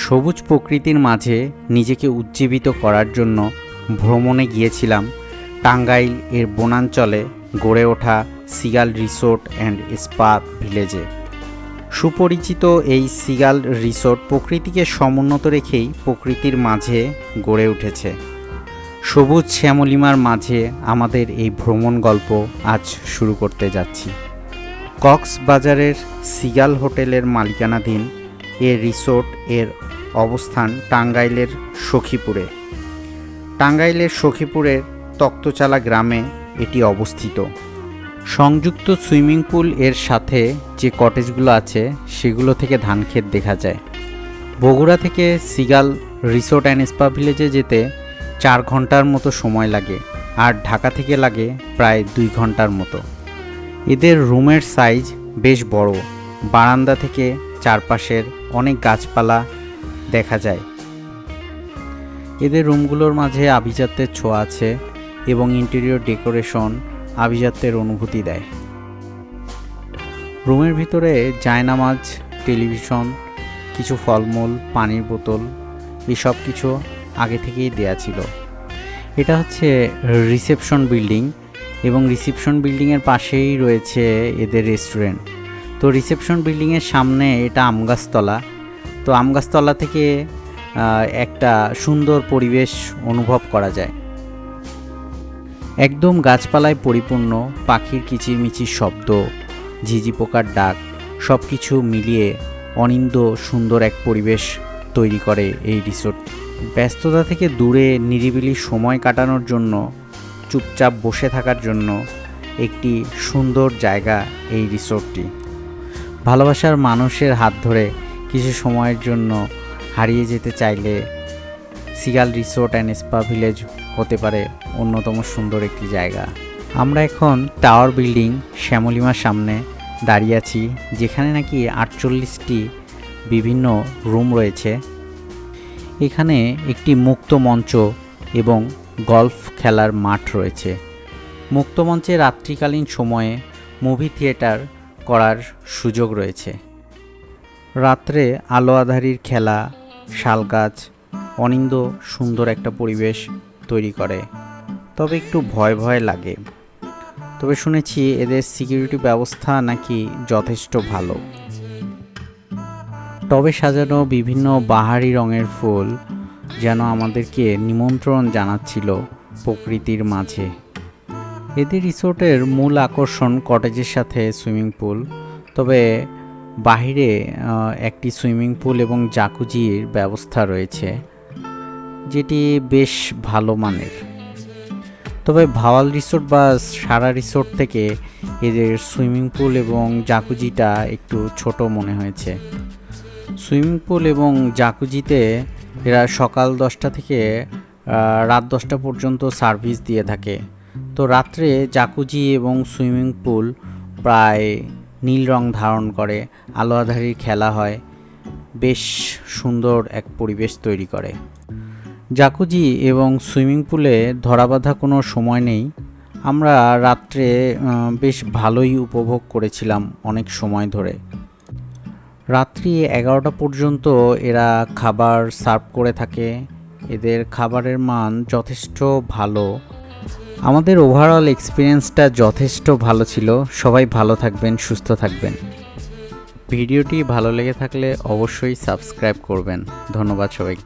সবুজ প্রকৃতির মাঝে নিজেকে উজ্জীবিত করার জন্য ভ্রমণে গিয়েছিলাম টাঙ্গাইল এর বনাঞ্চলে গড়ে ওঠা সিগাল রিসোর্ট অ্যান্ড স্পা ভিলেজে। সুপরিচিত এই সিগাল রিসোর্ট প্রকৃতিকে সমুন্নত রেখেই প্রকৃতির মাঝে গড়ে উঠেছে। সবুজ শ্যামলিমার মাঝে আমাদের এই ভ্রমণ গল্প আজ শুরু করতে যাচ্ছি। কক্সবাজারের সিগাল হোটেলের মালিকানাধীন এ রিসোর্ট এর অবস্থান টাঙ্গাইলের সখীপুরে। টাঙ্গাইলের সখীপুরের তক্তচালা গ্রামে এটি অবস্থিত। সংযুক্ত সুইমিং পুল এর সাথে যে কটেজগুলো আছে সেগুলো থেকে ধানক্ষেত দেখা যায়। বগুড়া থেকে সিগাল রিসোর্ট অ্যান্ড স্পা ভিলেজে যেতে 4 ঘন্টার মতো সময় লাগে, আর ঢাকা থেকে লাগে প্রায় 2 ঘন্টার মতো। এদের রুমের সাইজ বেশ বড়, বারান্দা থেকে চারপাশের অনেক গাছপালা দেখা যায়। এদের রুমগুলোর মাঝে আভিজাত্যের ছোঁয়া আছে এবং ইন্টেরিয়র ডেকোরেশন আভিজাত্যের অনুভূতি দেয়। রুমের ভিতরে জায়নামাজ, টেলিভিশন, কিছু ফলমূল, পানির বোতল এসব কিছু আগে থেকেই দেয়া ছিল। এটা হচ্ছে রিসেপশন বিল্ডিং এবং রিসেপশন বিল্ডিংয়ের পাশেই রয়েছে এদের রেস্টুরেন্ট। তো রিসেপশন বিল্ডিংয়ের সামনে এটা আমগাছতলা। তো আমগাছতলা থেকে একটা সুন্দর পরিবেশ অনুভব করা যায়। একদম গাছপালায় পরিপূর্ণ, পাখির কিচিরমিচির শব্দ, ঝিঝি পোকার ডাক সব কিছু মিলিয়ে অনিন্দ্য সুন্দর এক পরিবেশ তৈরি করে এই রিসোর্ট। ব্যস্ততা থেকে দূরে নিরিবিলি সময় কাটানোর জন্য, চুপচাপ বসে থাকার জন্য একটি সুন্দর জায়গা এই রিসোর্টটি। ভালোবাসার মানুষের হাত ধরে কিছু সময়ের জন্য হারিয়ে যেতে চাইলে seagull resort and spa village হতে পারে অন্যতম সুন্দর একটি জায়গা। আমরা এখন টাওয়ার বিল্ডিং শ্যামলিমার সামনে দাঁড়িয়ে আছি, যেখানে নাকি 48টি বিভিন্ন রুম রয়েছে। এখানে একটি মুক্ত মঞ্চ এবং গলফ খেলার মাঠ রয়েছে। মুক্ত মঞ্চে রাত্রিকালীন সময়ে মুভি থিয়েটার করার সুযোগ রয়েছে। রাত্রে আলো আঁধারির খেলা, শালগাছ অনিন্দ্য সুন্দর একটা পরিবেশ তৈরি করে, তবে একটু ভয় ভয় লাগে। তবে শুনেছি এদের সিকিউরিটি ব্যবস্থা নাকি যথেষ্ট ভালো। টবে সাজানো বিভিন্ন বাহারি রঙের ফুল যেন আমাদেরকে নিমন্ত্রণ জানাচ্ছিল প্রকৃতির মাঝে। এদের রিসোর্টের মূল আকর্ষণ কটেজের সাথে সুইমিং পুল, তবে বাহিরে একটি সুইমিং পুল এবং জাকুজির ব্যবস্থা রয়েছে, যেটি বেশ ভালো মানের। তবে ভাওয়াল রিসোর্ট বা সারা রিসোর্ট থেকে এদের সুইমিং পুল এবং জাকুজিটা একটু ছোট মনে হয়েছে। সুইমিং পুল এবং জাকুজিতে এরা সকাল 10টা থেকে রাত 10টা পর্যন্ত সার্ভিস দিয়ে থাকে। তো রাত্রে জাকুজি এবং সুইমিং পুল প্রায় নীল রং ধারণ করে, আলো আঁধারির খেলা হয়, বেশ সুন্দর এক পরিবেশ তৈরি করে। জাকুজি এবং সুইমিং পুলে ধরাবাঁধা কোনো সময় নেই। আমরা রাত্রে বেশ ভালোই উপভোগ করেছিলাম অনেক সময় ধরে। রাত্রি 11টা পর্যন্ত এরা খাবার সার্ভ করে থাকে। এদের খাবারের মান যথেষ্ট ভালো। আমাদের ওভারঅল এক্সপিরিয়েন্সটা যথেষ্ট ভালো ছিল। সবাই ভালো থাকবেন, সুস্থ থাকবেন। ভিডিওটি ভালো লেগে থাকলে অবশ্যই সাবস্ক্রাইব করবেন। ধন্যবাদ সবাইকে।